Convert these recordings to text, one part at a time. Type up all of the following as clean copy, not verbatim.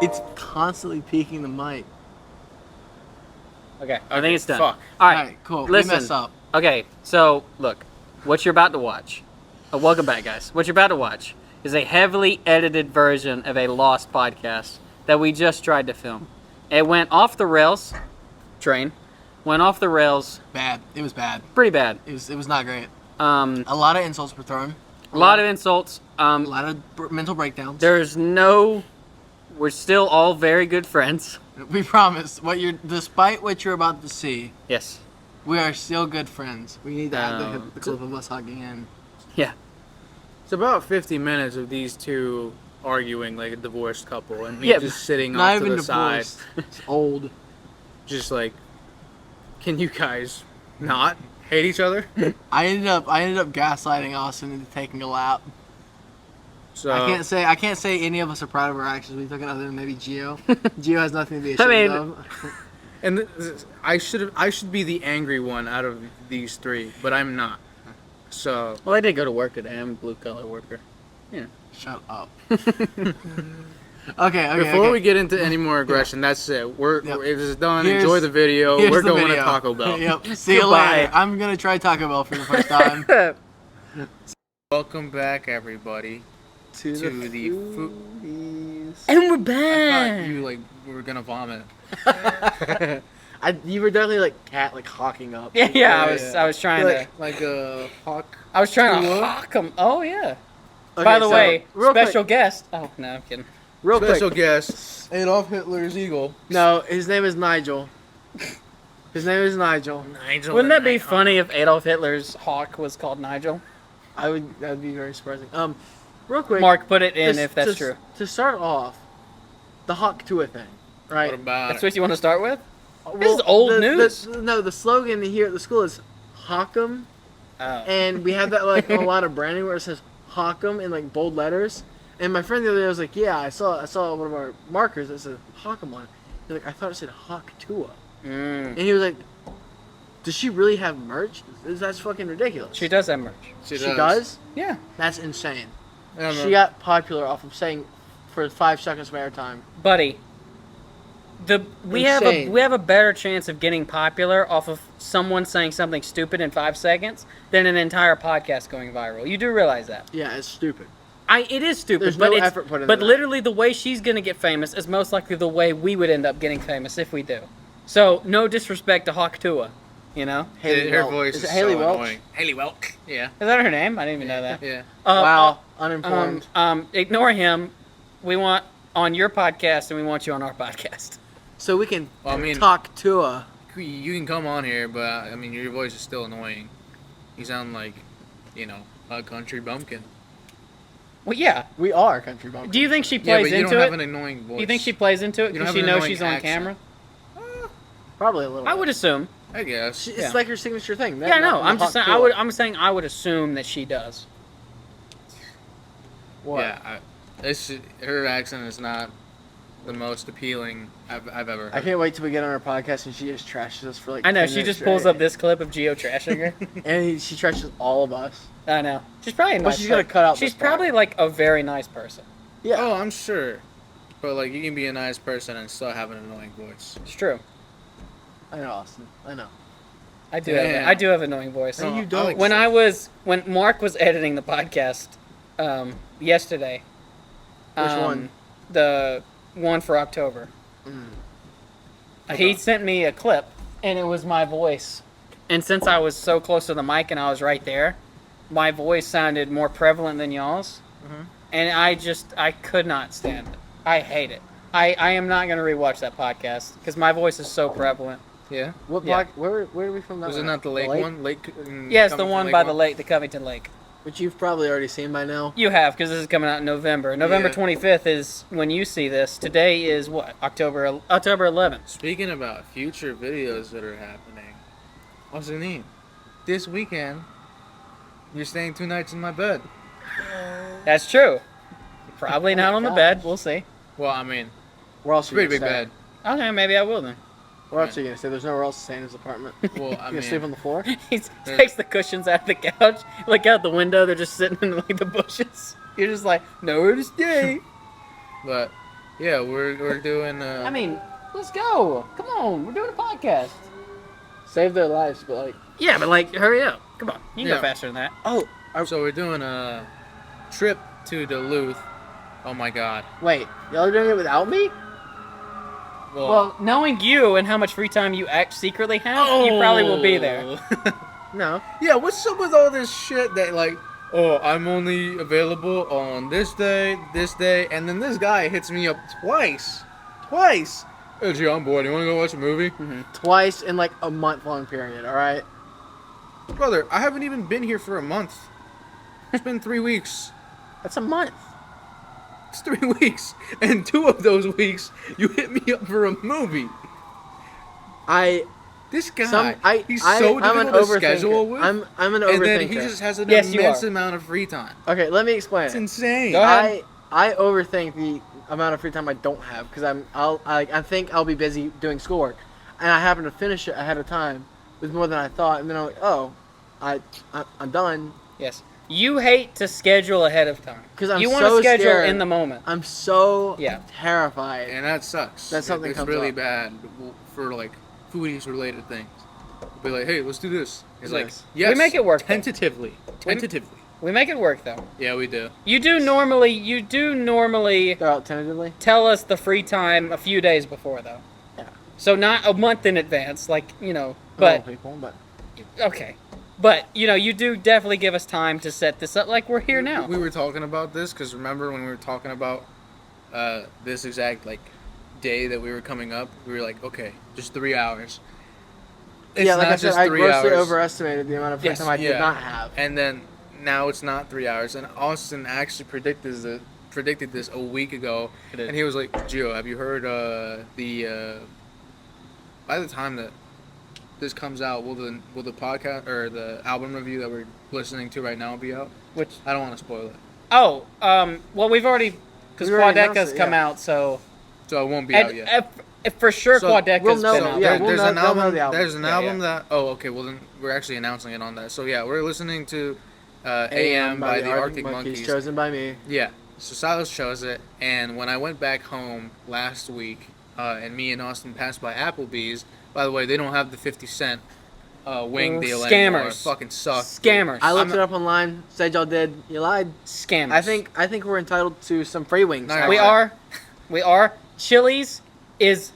It's constantly peeking the mic. Okay, I think it's done. Fuck. All right, Alright, cool. Listen. We messed up. Okay, so look, what you're about to watch. Welcome back, guys. What you're about to watch is a heavily edited version of a Lost podcast that we just tried to film. It went off the rails. Train went off the rails. Bad. It was bad. Pretty bad. It was not great. A A lot of insults were thrown. lot of insults. A lot of mental breakdowns. We're still all very good friends. We promise. Despite what you're about to see, Yes. we are still good friends. We need to add the clip of us hugging in. Yeah. It's about 50 minutes of these two arguing like a divorced couple, and me Yeah, just sitting Not off to even the side, divorced. It's old. just like, can you guys not hate each other? I ended up gaslighting Austin into taking a lap. So I can't say any of us are proud of our actions. We took it other than maybe Gio. Gio has nothing to be ashamed of. and I should be the angry one out of these three, but I'm not. So Well, I did go to work today. I'm a blue-collar worker. Yeah. Shut up. Okay. before we get into any more aggression, that's it. Yep. If it's done, Here's- enjoy the video. here's We're the going video. to Taco Bell. Yep. See you Goodbye. later. I'm gonna try Taco Bell for the first time. Welcome back, everybody, to the Foodies. And we're I back. thought you were gonna vomit. You were definitely like hawking up. Yeah, I was trying to. like a hawk. I was trying to Tua? hawk him. Oh yeah. Okay, By the so, way, real special quick, guest. Oh no, I'm kidding. real Special quick. guest, Adolf Hitler's eagle. No, his name is Nigel. His name is Nigel. Nigel. Wouldn't that be funny if Adolf Hitler's hawk was called Nigel? That'd be very surprising. Real quick. Mark, put it in just- if that's just- true. To start off, the Hawk Tua thing, right? What about That's it? what you want to start with? This is old news. The slogan here at the school is "Hawk 'em," Oh. and we have that like on a lot of branding where it says "Hawk 'em" in like bold letters. And my friend the other day was like, "Yeah, I saw one of our markers that said "Hawk 'em" on it." He's like, "I thought it said "Hawk Tua," and he was like, "Does she really have merch? That's fucking ridiculous." She does have merch. She does? Yeah. That's insane. I don't know. She got popular off of saying for 5 seconds of airtime. Buddy, we have Insane. a better chance of getting popular off of someone saying something stupid in 5 seconds than an entire podcast going viral. You do realize that? Yeah, it's stupid. It is stupid. There's but no it's, effort put into But that. literally, the way she's gonna get famous is most likely the way we would end up getting famous if we do. So no disrespect to Hawk Tua, you know. Haley Her Welch. voice Is is it Haley so Welch? annoying. Haley Welch. Yeah. Is that her name? I didn't even know that. Yeah. Wow, uninformed. Ignore him. We want on your podcast, and we want you on our podcast. So we can Well, I mean- talk Tua. You can come on here, but I mean, your voice is still annoying. You sound like, a country bumpkin. Well, yeah. We are country bumpkin. Do you think she Yeah, plays but you into don't it? have an annoying voice. Do you think she plays into it You don't because have she an knows annoying she's on accent. camera? Probably a little. I would assume. I guess. It's like her signature thing. Yeah, no. I'm just saying. I'm saying. saying I would assume that she does. What? Yeah. Her accent is not the most appealing I've ever heard. I can't wait till we get on our podcast and she just trashes us for like. I know. 10 She minutes just pulls straight. up this clip of Gio trashing her. and she trashes all of us. I know. She's probably a But nice she's gonna person. cut out She's this part. probably like a very nice person. Yeah. Oh, I'm sure. But, you can be a nice person and still have an annoying voice. It's true. I know, Austin. I know. I do. Damn. I do have an annoying voice. No, you I don't. like When Mark was editing the podcast yesterday. Which one? The one for October. He sent me a clip, and it was my voice. And since I was so close to the mic and I was right there, my voice sounded more prevalent than y'all's. And I could not stand it. I hate it. I am not going to rewatch that podcast because my voice is so prevalent. Yeah? What Yeah. block? Where are we from? That Was it one? not the lake one? Lake? Yeah, it's the one by the lake, the Covington Lake. Which you've probably already seen by now. You have, because this is coming out in November. November Yeah. 25th is when you see this. Today is what? October 11th. Speaking about future videos that are happening, what's the name? This weekend, you're staying 2 nights in my bed. That's true. Probably not on the gosh. bed. We'll see. Well, I mean, Where else it's are you pretty gonna big stay? bed. Okay, maybe I will then. Where else are you gonna stay? There's nowhere else to stay in his apartment. Well, You I gonna mean, sleep on the floor? He takes the cushions out of the couch. Look out the window. They're just sitting in like the bushes. You're just like, nowhere to stay. but Yeah, we're doing. I mean, let's go. Come on, we're doing a podcast. Save their lives, but like, Yeah, but like, hurry up. Come on, you can Yeah. go faster than that. oh, so we're doing a trip to Duluth. Oh my God. wait, y'all are doing it without me? Well, knowing you and how much free time you secretly have, you probably will be there. No. Yeah, what's up with all this shit that like, oh, I'm only available on this day, and then this guy hits me up twice. Hey, gee, I'm bored. You want to go watch a movie? Twice in like a month-long period. All right. Brother, I haven't even been here for a month. It's been 3 weeks. That's a month. It's 3 weeks, and 2 of those weeks you hit me up for a movie. This guy, he's so difficult to schedule with. I'm an overthinker. And then he just has an Yes, you immense are. amount of free time. Okay, let me explain. It's it. insane. Go ahead. I overthink the amount of free time I don't have because I think I'll be busy doing schoolwork, and I happen to finish it ahead of time with more than I thought, and then I'm like, oh, I'm done. Yes. You hate to schedule ahead of time. 'Cause I'm you want so to schedule scared. in the moment. I'm so Yeah. terrified. And that sucks. That something it's comes really up. bad for like foodies related things. Be like, hey, let's do this. It's like, Yes. yes, We make it work, though. tentatively. We make it work though. Yeah, we do. You do normally Throw out tentatively. tell us the free time a few days before though. Yeah. So not a month in advance, like, you know, Normal but people, but okay. But, you know, you do definitely give us time to set this up like we're here now. We were talking about this because remember when we were talking about this exact like day that we were coming up, we were like, okay, just 3 hours. It's yeah, like not I said, just I 3 grossly hours. overestimated the amount of free Yes, time I did yeah. not have. And then now it's not 3 hours. And Austin actually predicted this a week ago, It is. and he was like, "Gio, have you heard by the time that this comes out, will the podcast or the album review that we're listening to right now be out?" Which, I don't want to spoil it, oh, well, we've already, because We already Quadeca's announced it, come yeah. out, so. so it won't be out And yet. for sure, So, Quadeca's we'll know- been So out. yeah, there- we'll there's know- an they'll know album. the album. There's an Yeah, album yeah. that. Oh, okay. Well, then we're actually announcing it on that. So yeah, we're listening to AM by the Arctic Monkeys. chosen by me. Yeah. So Silas chose it, and when I went back home last week, and me and Austin passed by Applebee's. By the way, they don't have the 50-cent wing deal anymore. It Scammers. fucking suck. Scammers. I looked it up online. Said y'all did. You lied. Scammers. I think we're entitled to some free wings. No, We Alright. are. We are. Chili's is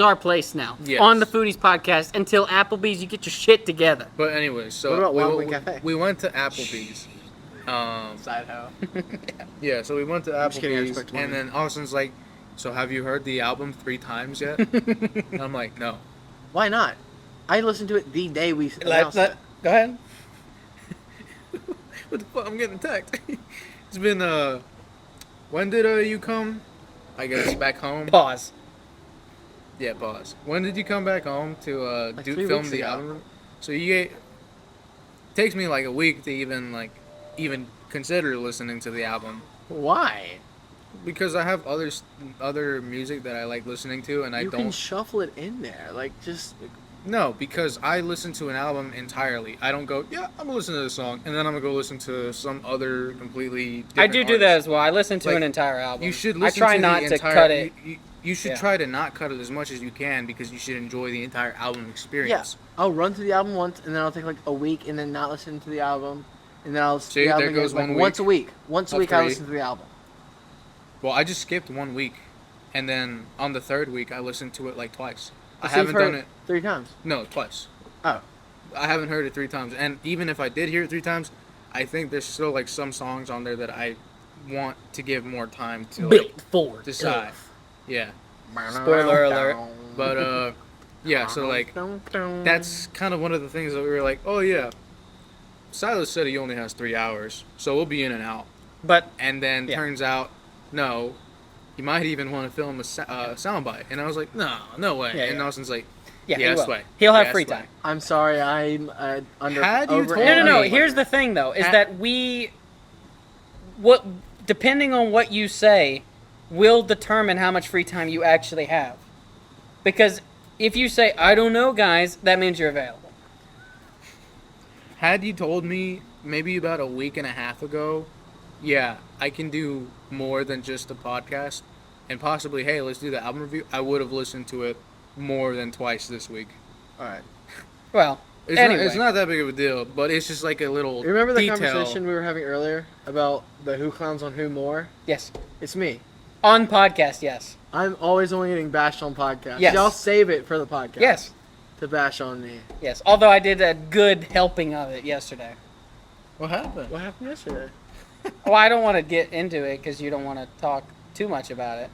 our place now Yes. on the Foodies podcast until Applebee's. You get your shit together. But anyway, so What about we, Wild we, Wing Cafe? we went to Applebee's. Side hoe. Yeah, so we went to just kidding, I Applebee's, expect and money. then Austin's like, "So have you heard the album 3 times yet?" And I'm like, "No." Why not? I listened to it the day we announced it. Go ahead. What the fuck? I'm getting a text. It's been when did you come? I guess back home. Pause. Yeah, pause. When did you come back home to Like 3 film weeks the ago. album? So takes me like a week to even consider listening to the album Why? because I have other music that I like listening to, and I You can don't. shuffle it in there, like just. No, because I listen to an album entirely. I don't go, yeah, I'm gonna listen to this song, and then I'm gonna go listen to some other completely different I do that artist. as well. I listen to Like, an entire album. You should I listen try to not the to entire, cut it. You should Yeah. try to not cut it as much as you can because you should enjoy the entire album Yeah, experience. I'll run through the album once, and then I'll take like a week, and then not listen to the album, and then I'll listen See, to the there album goes again, like, 1 week once a week. Once a of week, I 3. listen to the album. Well, I just skipped 1 week, and then on the 3rd week, I listened to it like twice. I So you've haven't heard done it. 3 times. No, twice. Oh, I haven't heard it 3 times, and even if I did hear it 3 times, I think there's still like some songs on there that I want to give more time to like, Built forward. decide. Yeah, Spoiler alert. but yeah. So like that's kind of one of the things that we were like, oh yeah. Silas said he only has 3 hours, so we'll be in and out. But And then Yeah. turns out, no, he might even want to film a soundbite. And I was like, no way. Yeah, and yeah. Austin's like, yeah, yes, he will. way. He'll have Yes, free way. time. I'm sorry, I'm under. Had you over told No. me- Here's the thing, though, is Ha- that depending on what you say, will determine how much free time you actually have. Because if you say, I don't know, guys, that means you're available. Had you told me maybe about a week and a half ago, yeah, I can do more than just a podcast, and possibly, hey, let's do the album review, I would have listened to it more than twice this week. All right. Well, anyway. It's not that big of a deal, but it's just like a little Remember the detail. conversation we were having earlier about the Who Clowns on Who more? Yes. It's me. On podcast, yes. I'm always only getting bashed on podcasts. Yes. Y'all save it for the podcast. Yes. To bash on me. Yes. Although I did a good helping of it yesterday. What happened? What happened yesterday? Well, I don't want to get into it because you don't want to talk too much about it.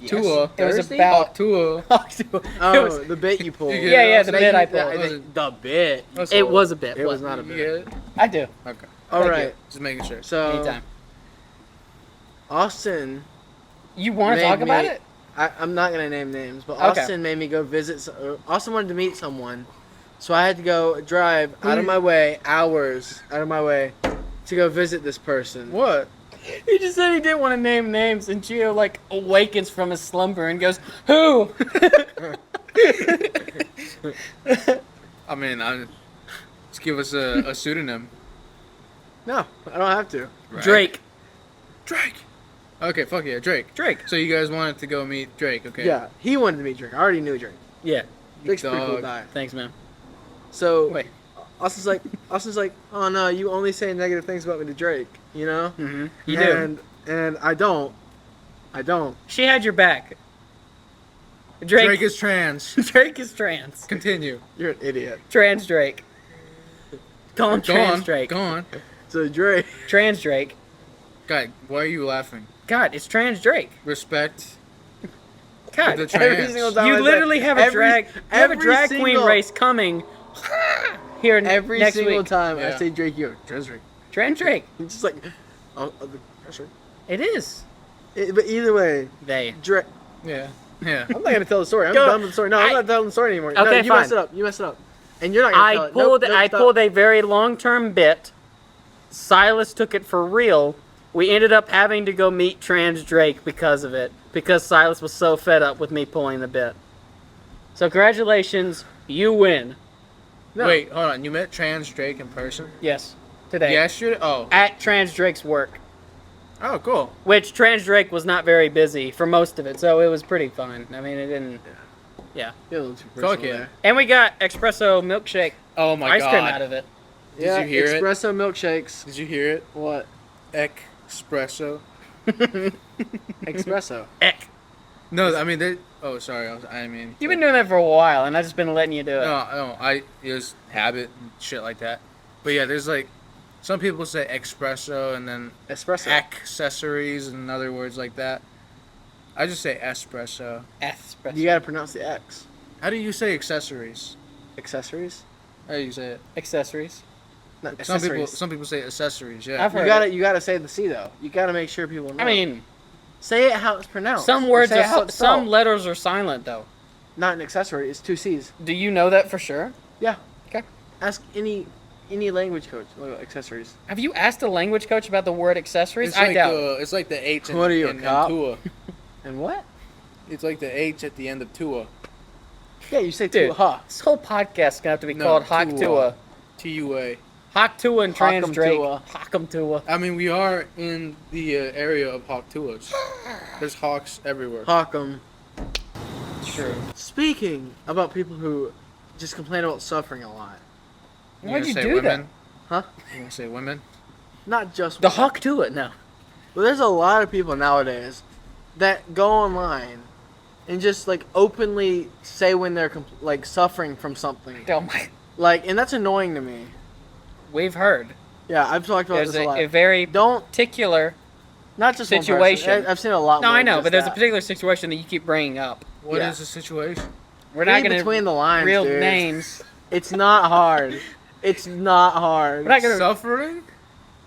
Tua. It was Thursday? about Tua. Oh, the bit you pulled. Yeah, the bit I The pulled. the bit. It was a bit. It was What? not a bit. Yeah. I do. Okay. All Thank right. you. Just making sure. So, Anytime. Austin. You want to made talk about me- it? I'm not going to name names, but Okay. Austin made me go visit. Austin wanted to meet someone. So I had to go drive out of my way, hours out of my way, to go visit this person. What? He just said he didn't want to name names, and Gio like awakens from his slumber and goes, "Who?" I mean, let's give us a pseudonym. No, I don't have to. Right? Drake. Drake. Okay, fuck yeah, Drake. Drake. So you guys wanted to go meet Drake, okay? Yeah, he wanted to meet Drake. I already knew Drake. Yeah. Drake's a pretty cool Dog. guy. Thanks, man. So Wait. Austin's like, oh no, you only say negative things about me to Drake, you know? Mm-hmm. You do. And I don't. She had your back. Drake is trans. Drake is trans. Continue. You're an idiot. Trans Drake. Call him Go Trans on. Drake. Go on. So Drake. Trans Drake. God, why are you laughing? God, it's Trans Drake. Respect God, the Every trans. single time I you say- literally have a drag. You have a every drag queen single- race coming here Every next single week. time Yeah. I say Drake, you're Trans Drake. Trans Drake. It's just like, Trans Drake. It is. But either way, They. Drake. Yeah. Yeah. I'm not gonna tell the story. I'm Go. done with the story. No, I'm I- not telling the story anymore. No, Okay, you fine. messed it up. You messed it up. And you're not gonna tell I it. pulled. Nope, I stop. pulled a very long-term bit. Silas took it for real. We ended up having to go meet Trans Drake because of it. Because Silas was so fed up with me pulling the bit. So congratulations, you win. No. Wait, hold on. You met trans Drake in person? Yes, today. Yesterday? Oh. At Trans Drake's work. Oh, cool. Which Trans Drake was not very busy for most of it, so it was pretty fun. I mean, it didn't. Yeah. You're a little too Fuck personal yeah. there. And we got espresso milkshake Oh my ice god. cream out of it. Did Yeah, you hear it? espresso milkshakes. Did you hear it? What? Espresso. Espresso. Eck. No, I mean they. Oh, sorry. I mean. You've been doing that for a while, and I've just been letting you do it. No. It was habit and shit like that. But yeah, there's like, some people say espresso and then Espresso. accessories and other words like that. I just say espresso. Espresso. You gotta pronounce the X. How do you say accessories? Accessories? How do you say it? Accessories. Not Some accessories. people say accessories. Yeah. I've heard You gotta say the C though. You gotta make sure people know. I mean, say it how it's pronounced. some words Say it how are it's some spelled. letters are silent though. Not an accessory. It's two C's. Do you know that for sure? Yeah. Okay. Ask any language coach. Look at accessories. Have you asked a language coach about the word accessories? It's I like doubt. it's like the H in, What are you, a in cop? Tua. And what? It's like the H at the end of Tua. Yeah, you say Dude, Tua. this whole podcast is gonna have to be No, called Hawk Tua. Tua. Tua. Hawk Tua and Trans Hawkum Drake. Tua. Hawkum Tua. I mean, we are in the area of hawk tuas. There's hawks everywhere. Hawkum. True. Speaking about people who just complain about suffering a lot. Why'd gonna you say do women? Huh? You gonna say women? Not just The women. Hawk Tua, no. Well, there's a lot of people nowadays that go online and just like openly say when they're like suffering from something. Oh my. Like, and that's annoying to me. We've heard. Yeah, I've talked about There's this a lot. a very Don't particular. not just one person. situation. I've seen a lot. No, more I than know, just but there's a that. particular situation that you keep bringing up. What is Yeah. the situation? We're not Read gonna between the lines, real dude. names. It's not hard. It's not hard. We're not gonna. Suffering?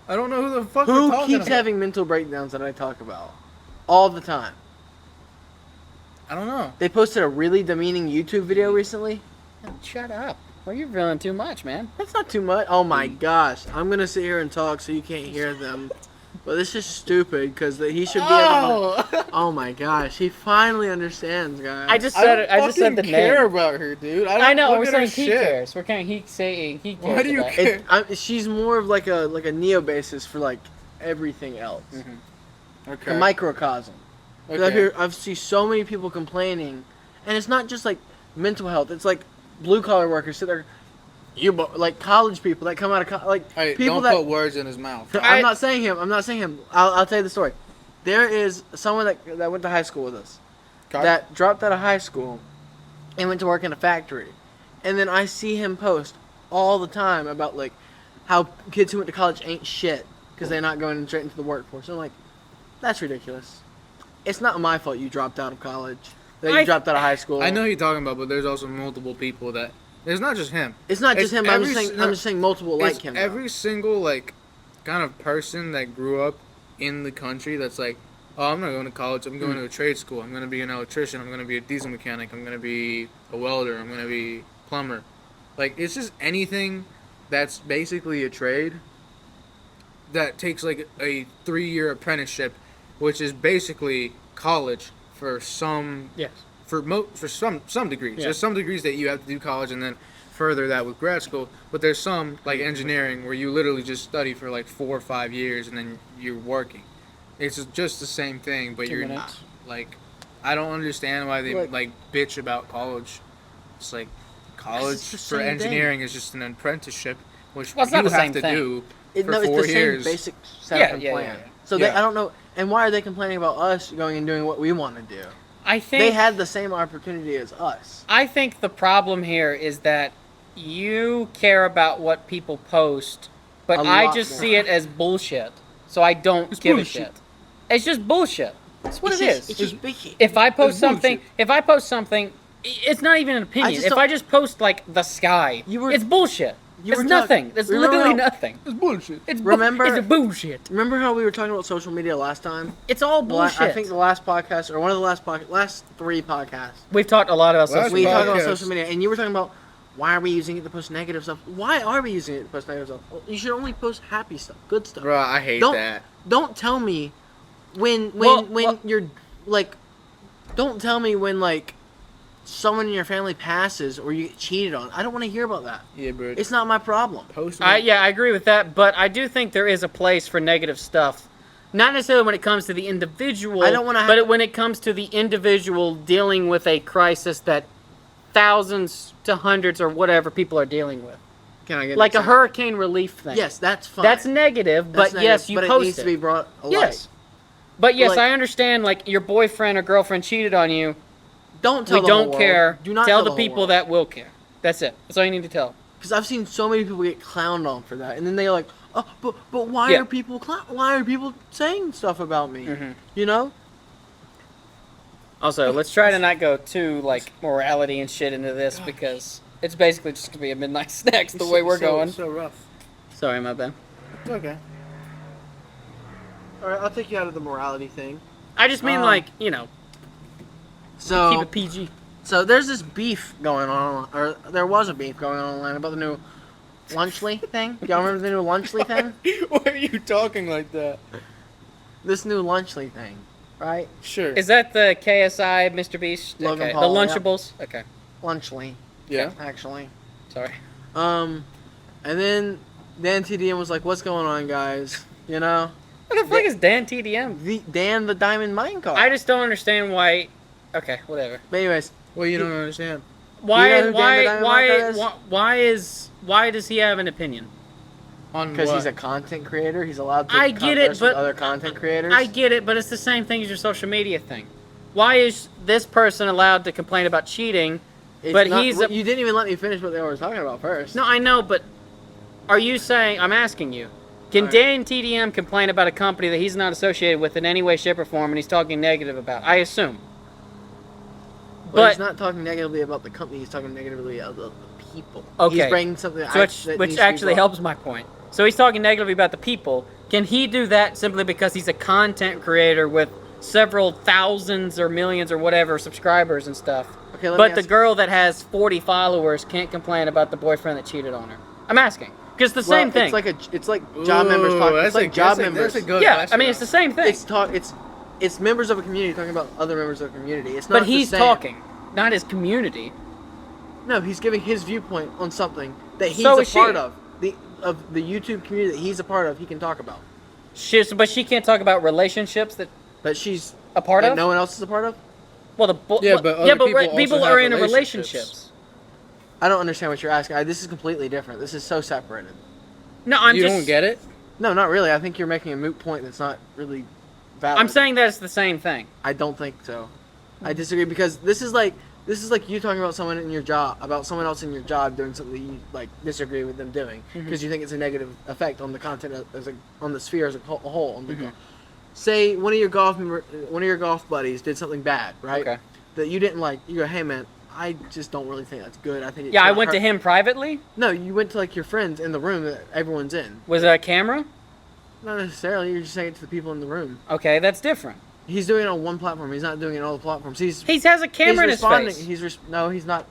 I don't know who the fuck we're Who talking keeps about. having mental breakdowns that I talk about all the time? I don't know. They posted a really demeaning YouTube video recently. Shut up. Well, you're feeling too much, man. That's not too much. Oh my gosh. I'm going to sit here and talk so you can't hear them. But this is stupid because he should be able to... Oh my gosh. He finally understands, guys. I just said. I just said the care name. about her, dude. I know. look We're at her saying he shit. cares. We're saying he cares. Why do you about it. care? She's more of like a neo basis for like everything else. Mhm. Okay. A microcosm. Okay. I've seen so many people complaining, and it's not just like mental health. It's like blue collar workers sit there, like college people that come out of like Hey, people don't that. put words in his mouth. I'm not saying him. I'm not saying him. I'll tell you the story. There is someone that went to high school with us that dropped out of high school and went to work in a factory, and then I see him post all the time about like how kids who went to college ain't shit because they're not going straight into the workforce. I'm like, that's ridiculous. It's not my fault you dropped out of college. That you dropped out of high school. I know who you're talking about, but there's also multiple people that. It's not just him. It's not just him. I'm just saying multiple like him. Every single like kind of person that grew up in the country that's like, oh, I'm not going to college. I'm going to a trade school. I'm going to be an electrician. I'm going to be a diesel mechanic. I'm going to be a welder. I'm going to be a plumber. Like, it's just anything that's basically a trade that takes like a 3-year apprenticeship, which is basically college for some for some degrees. Yeah. There's some degrees that you have to do college and then further that with grad school, but there's some like engineering where you literally just study for like 4 or 5 years and then you're working. It's just the same thing, but you're not like. I don't understand why they like bitch about college. It's like college for engineering is just an apprenticeship, which you have to do for 4 years. It's the same basic setup and plan. Yeah. So I don't know. And why are they complaining about us going and doing what we want to do? I think they had the same opportunity as us. I think the problem here is that you care about what people post, but I just see it as bullshit. So I don't give a shit. It's just bullshit. That's what it is. It's just bullshit. If I post something, it's not even an opinion. If I just post like the sky, it's bullshit. It's nothing. It's literally nothing. It's bullshit. It's bullshit. Remember how we were talking about social media last time? It's all bullshit. I think the last podcast, or one of the last 3 podcasts, we've talked a lot about social media. We talked about social media, and you were talking about why are we using it to post negative stuff? Why are we using it to post negative stuff? Well, you should only post happy stuff, good stuff. Bro, I hate that. Don't tell me when you're like, don't tell me when like someone in your family passes or you get cheated on. I don't want to hear about that. Yeah, bro. It's not my problem. I agree with that, but I do think there is a place for negative stuff. Not necessarily when it comes to the individual, but when it comes to the individual dealing with a crisis that thousands to hundreds or whatever people are dealing with. Can I get like a hurricane relief thing? Yes, that's fine. That's negative, but yes, you post it. But it needs to be brought alive. Yes. But yes, I understand, like, your boyfriend or girlfriend cheated on you. Don't tell the whole world. We don't care. Do not tell the people that will care. That's it. That's all you need to tell. Because I've seen so many people get clowned on for that. And then they're like, oh, but why are people saying stuff about me? Mm-hmm. You know? Also, let's try to not go too, like, morality and shit into this because it's basically just going to be a midnight snacks the way we're going. So rough. Sorry, my bad. Okay. Alright, I'll take you out of the morality thing. I just mean, like, you know, so keep it PG. So there's this beef going on, or there was a beef going on online about the new Lunchly thing. Y'all remember the new Lunchly thing? Why are you talking like that? This new Lunchly thing, right? Sure. Is that the KSI Mr.Beast? Logan okay. Paul, the Lunchables? Yep. Okay. Lunchly. Yeah. Actually. Sorry. And then Dan TDM was like, "What's going on, guys? You know." What the fuck is Dan TDM? Dan the Diamond Minecart. I just don't understand why. Okay, whatever. But anyways, well, you don't understand. Why does he have an opinion? Because he's a content creator, he's allowed to I get it, but other content creators. I get it, but it's the same thing as your social media thing. Why is this person allowed to complain about cheating? You didn't even let me finish what they were talking about first. No, I know, but are you saying? I'm asking you. Can Dan TDM complain about a company that he's not associated with in any way, shape, or form, and he's talking negative about? I assume. But he's not talking negatively about the company. He's talking negatively about the people. Okay. He's bringing something which actually helps my point. So he's talking negatively about the people. Can he do that simply because he's a content creator with several thousands or millions or whatever subscribers and stuff? Okay, but the girl that has 40 followers can't complain about the boyfriend that cheated on her. I'm asking. Because the same thing. It's like job members talking. It's like job members. Yeah, I mean it's the same thing. It's members of a community talking about other members of a community. It's not. But he's talking, not his community. No, he's giving his viewpoint on something that he's a part of. The YouTube community that he's a part of, he can talk about. But she can't talk about relationships that. But she's A part that of? no one else is a part of? Well, but other people also people have are in relationships. relationships. I don't understand what you're asking. This is completely different. This is so separated. No, I'm You just. don't get it? No, not really. I think you're making a moot point that's not really valid. I'm saying that it's the same thing. I don't think so. I disagree because this is like you talking about someone in your job, about someone else in your job doing something that you like disagree with them doing because you think it's a negative effect on the content on the sphere as a whole. On the say one of your golf buddies did something bad, right? Okay. That you didn't like. You go, hey man, I just don't really think that's good. I think Yeah, I went to him privately. No, you went to like your friends in the room that everyone's in. Was it a camera? Not necessarily. You're just saying it to the people in the room. Okay, that's different. He's doing it on one platform. He's not doing it on all the platforms. He has a camera in his face. No, he's not.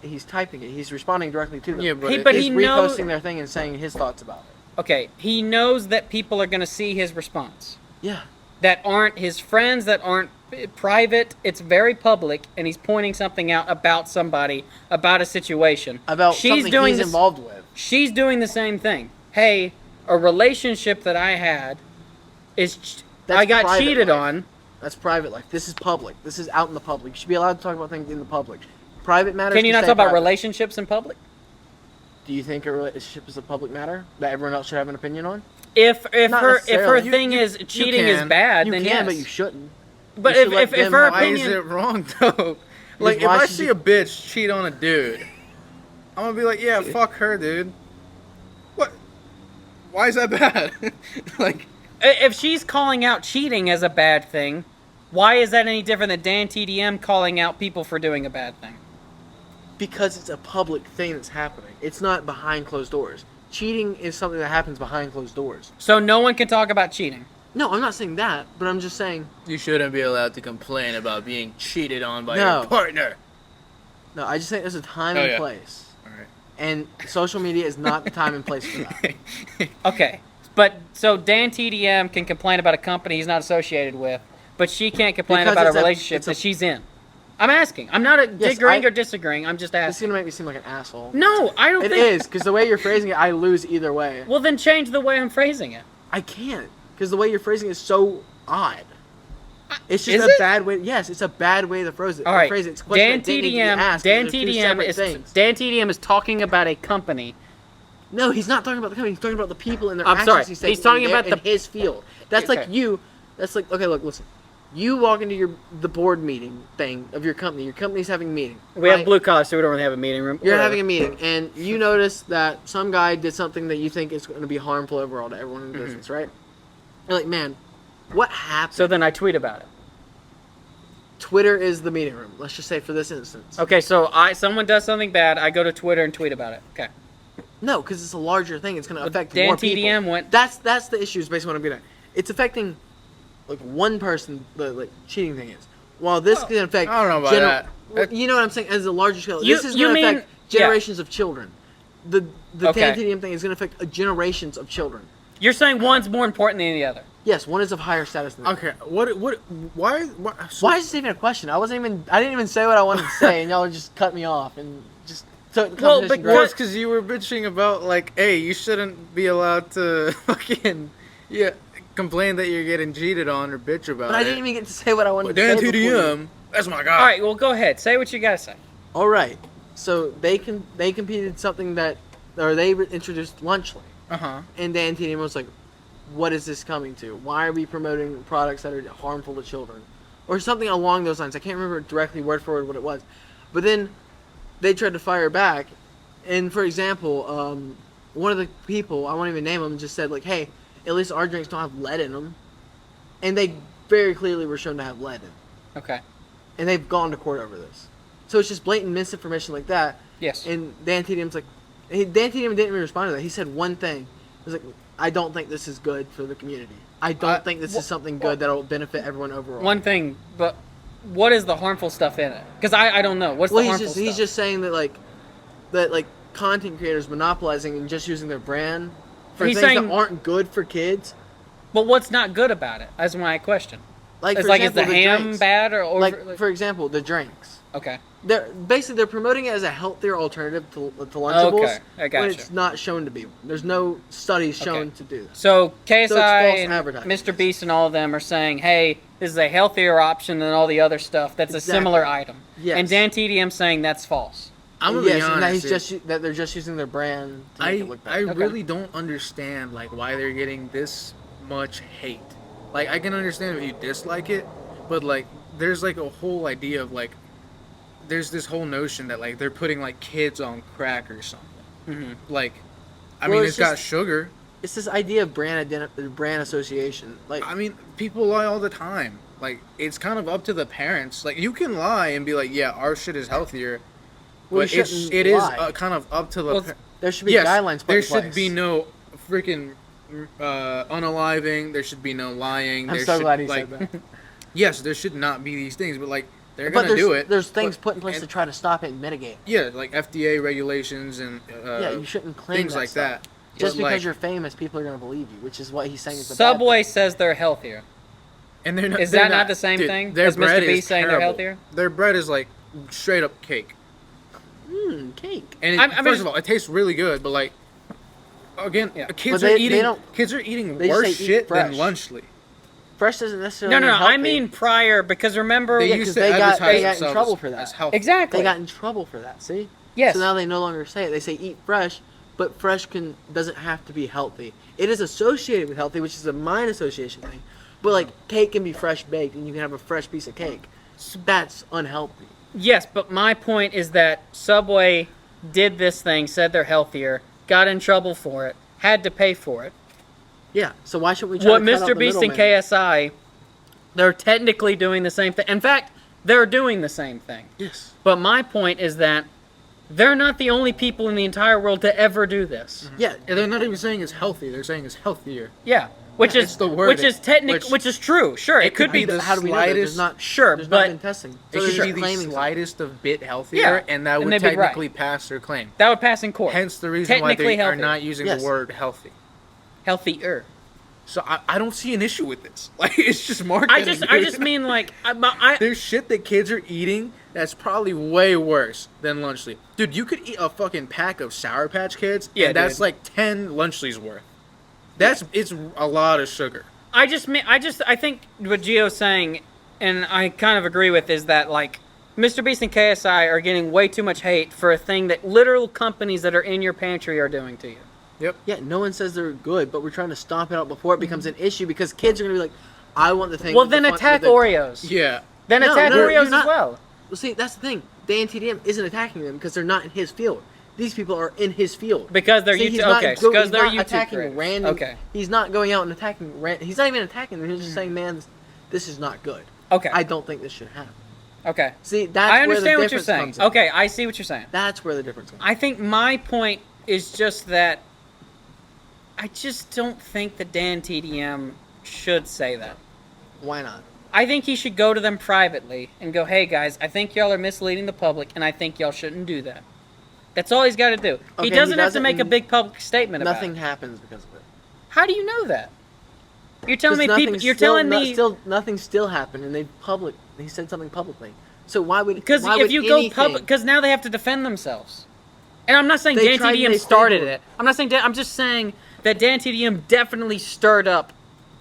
He's typing it. He's responding directly to them. Yeah, but he he's knows. reposting their thing and saying his thoughts about it. Okay, he knows that people are going to see his response. Yeah. That aren't his friends, that aren't private. It's very public, and he's pointing something out about somebody, about a situation. About something he's involved with. She's doing the same thing. Hey, a relationship that I had I got private cheated life. on. That's private life. This is public. This is out in the public. You should be allowed to talk about things in the public. Private matters. Can you not stay talk about private. relationships in public? Do you think a relationship is a public matter that everyone else should have an opinion on? If Not her necessarily. thing is cheating is bad, You then can, yes. but you shouldn't. But You should if let them her have- Why is opinion, it wrong though? Like if why I should see you- a bitch cheat on a dude, I'm gonna be like, yeah, fuck her, dude. What? Why is that bad? Like, if she's calling out cheating as a bad thing, why is that any different than Dan TDM calling out people for doing a bad thing? Because it's a public thing that's happening. It's not behind closed doors. Cheating is something that happens behind closed doors. So no one can talk about cheating. No, I'm not saying that, but I'm just saying. you shouldn't be allowed to complain about being cheated on by No. your partner. No, I just think there's a time Oh, and yeah. place. All right. And social media is not the time and place for that. Okay, but so Dan TDM can complain about a company he's not associated with, but she can't complain Because about a it's a- relationship it's a- that she's in. I'm asking. I'm not agreeing or disagreeing. I'm just This is asking. gonna make me seem like an asshole. No, I don't It think. is, because the way you're phrasing it, I lose either way. Well, then change the way I'm phrasing it. I can't, because the way you're phrasing it is so odd. It's just Is a it? bad way. Yes, it's a bad way to phrase it. All right, Phrase it. It's a question Dan that didn't need to be TDM. asked, Dan because they're two TDM separate is things. Dan TDM is talking about a company. No, he's not talking about the company. He's talking about the people and their I'm actions. sorry, He's, he's talking about in his field. That's like Okay. you. That's like, okay, look, listen. You walk into the board meeting thing of your company. Your company's having a meeting. We have right? blue collar, so we don't really have a meeting room. You're Whatever. having a meeting, and you notice that some guy did something that you think is going to be harmful overall to everyone in the business, right? You're like, man, what happened? So then I tweet about it. Twitter is the meeting room. Let's just say for this instance. Okay, so someone does something bad, I go to Twitter and tweet about it. Okay. No, because it's a larger thing. It's going to affect Dan more TDM people. went. That's the issue. Is basically what I'm getting at. It's affecting like one person. The like cheating thing is. While this can affect. I don't know about that. Well, you know what I'm saying? As a larger scale, You- this is you going to mean- affect generations of children. The Okay. Dan TDM thing is going to affect generations of children. You're saying one's more important than the other. Yes, one is of higher status than the other. Okay. Why? Why is this even a question? I didn't even say what I wanted to say, and y'all just cut me off and just took the Well, conversation because- Well, it's because you were bitching about like, hey, you shouldn't be allowed to fucking complain that you're getting cheated on or bitch about But I didn't even get to say what I wanted But to Dan say. before you- TDM, that's my guy. All right, well, go ahead. Say what you gotta say. All right. So they competed something that, or they introduced Lunchly, Uh huh. and Dan TDM was like, "What is this coming to? Why are we promoting products that are harmful to children?" Or something along those lines. I can't remember directly word for word what it was, but then they tried to fire back, and for example, one of the people, I won't even name them, just said like, "Hey, at least our drinks don't have lead in them," and they very clearly were shown to have lead in, Okay. and they've gone to court over this. So it's just blatant misinformation like that. Yes. And Dan TDM's like, Dan TDM didn't even respond to that. He said one thing. He was like, I don't think this is good for the community. I don't think this is something good that'll benefit everyone overall. One thing, but what is the harmful stuff in it? Because I don't know. What's the harmful stuff? He's just saying that like content creators monopolizing and just using their brand for He's things saying- that aren't good for kids. But what's not good about it? That's my question. Like It's for like, is example, the ham drinks. bad or Like for example, the drinks. Okay. They're promoting it as a healthier alternative to Lunchables. Okay, I gotcha. When it's not shown to be. There's no studies shown Okay. to do that. So KSI So it's false and advertising. Mr. Beast and all of them are saying, hey, this is a healthier option than all the other stuff that's Exactly. a similar item. Yes. And Dan TDM saying that's false. I'm gonna be Yes, and that honest. that they're just using their brand to make it look I better. really don't understand like why they're getting this much hate. Like I can understand if you dislike it, but like there's like a whole idea of like there's this whole notion that like they're putting like kids on crack or something. Mm-hmm. Like I Well, mean it's it's got just- sugar. It's this idea of brand association. Like, I mean people lie all the time. Like it's kind of up to the parents. Like you can lie and be like, yeah, our shit is healthier. well, But you it shouldn't is lie. kind of up to the Well, There should be yes, guidelines put there in should place. be no freaking unaliving. There should be no lying. I'm there so should, glad he like, said that. Yes, there should not be these things, but like they're But gonna do it. There's things but- put in place and- to try to stop it and mitigate. Yeah, like FDA regulations and Yeah, you shouldn't claim things that like stuff. that. Just But, because like, you're famous, people are gonna believe you, which is what he's saying is the bad Subway thing. says they're healthier. and they're not, Is they're that not the same dude, thing Their as Mr. bread is Beast saying they're terrible. healthier? Their bread is like straight up cake, Cake. and I mean- first of all, it tastes really good. But like, again, Yeah. kids But they are eating don't- kids are eating they just worse say eat shit than fresh. Lunchly. Fresh doesn't necessarily. No, mean I healthy. mean prior, because remember... They Yeah, used 'cause to they got advertise in themselves trouble as, for that. as healthy. Exactly. They got in trouble for that. See. Yes. So now they no longer say it. They say eat fresh, but fresh doesn't have to be healthy. It is associated with healthy, which is a mind association thing. But like cake can be fresh baked, and you can have a fresh piece of cake. That's unhealthy. Yes, but my point is that Subway did this thing, said they're healthier, got in trouble for it, had to pay for it. Yeah. So why shouldn't we try What to cut out Mr. the Beast and middleman? KSI, they're technically doing the same thing. In fact, they're doing the same thing. Yes. But my point is that they're not the only people in the entire world to ever do this. Yeah. And they're not even saying it's healthy. They're saying it's healthier. Yeah, which It's is the word which is which- which is true. Sure, it could be. the How do we know that? There's slightest- not Sure, There's but- not been testing. It So should they're be just the claiming something. slightest of bit healthier, Yeah, and that and would they'd be right. technically pass their claim. That would pass in court. Hence the reason why Technically they are healthy. not using Yes. the word healthy. Healthier. So I don't see an issue with this. Like it's just marketing. I dude. just mean like I There's shit that kids are eating that's probably way worse than Lunchly. Dude, you could eat a fucking pack of Sour Patch Kids, Yeah, and that's dude. like 10 Lunchlys worth. It's a lot of sugar. I think what Gio's saying, and I kind of agree with, is that like Mr. Beast and KSI are getting way too much hate for a thing that literal companies that are in your pantry are doing to you. Yep. Yeah, no one says they're good, but we're trying to stomp it out before it becomes an issue because kids are gonna be like, I want the thing. Well, with the then fun- attack with the- Oreos. Yeah. Then No, attack no, Oreos you're as not- well. Well, see, that's the thing. Dan TDM isn't attacking them because they're not in his field. These people are in his field. Because they're See, YouTube. he's not Okay, go- because he's they're not YouTube attacking creators. random. Okay. He's not going out and attacking. He's not even attacking them. He's just saying, man, this is not good. Okay. I don't think this should happen. Okay. See, that's I where the understand what you're difference saying. comes in. Okay, I see what you're saying. That's where the difference comes. I think my point is just that I just don't think that Dan TDM should say that. Why not? I think he should go to them privately and go, hey guys, I think y'all are misleading the public and I think y'all shouldn't do that. That's all he's got to do. Okay, he doesn't have to doesn't- make a big public statement about Nothing it. happens because of it. How do you know that? You're telling me 'Cause people. nothing You're still- telling no- me still nothing still happened, and he said something publicly. So why would? because why if would you go anything- public, because now they have to defend themselves. And I'm not saying They Dan tried and TDM they started failed. it. I'm not saying I'm just saying that Dan TDM definitely stirred up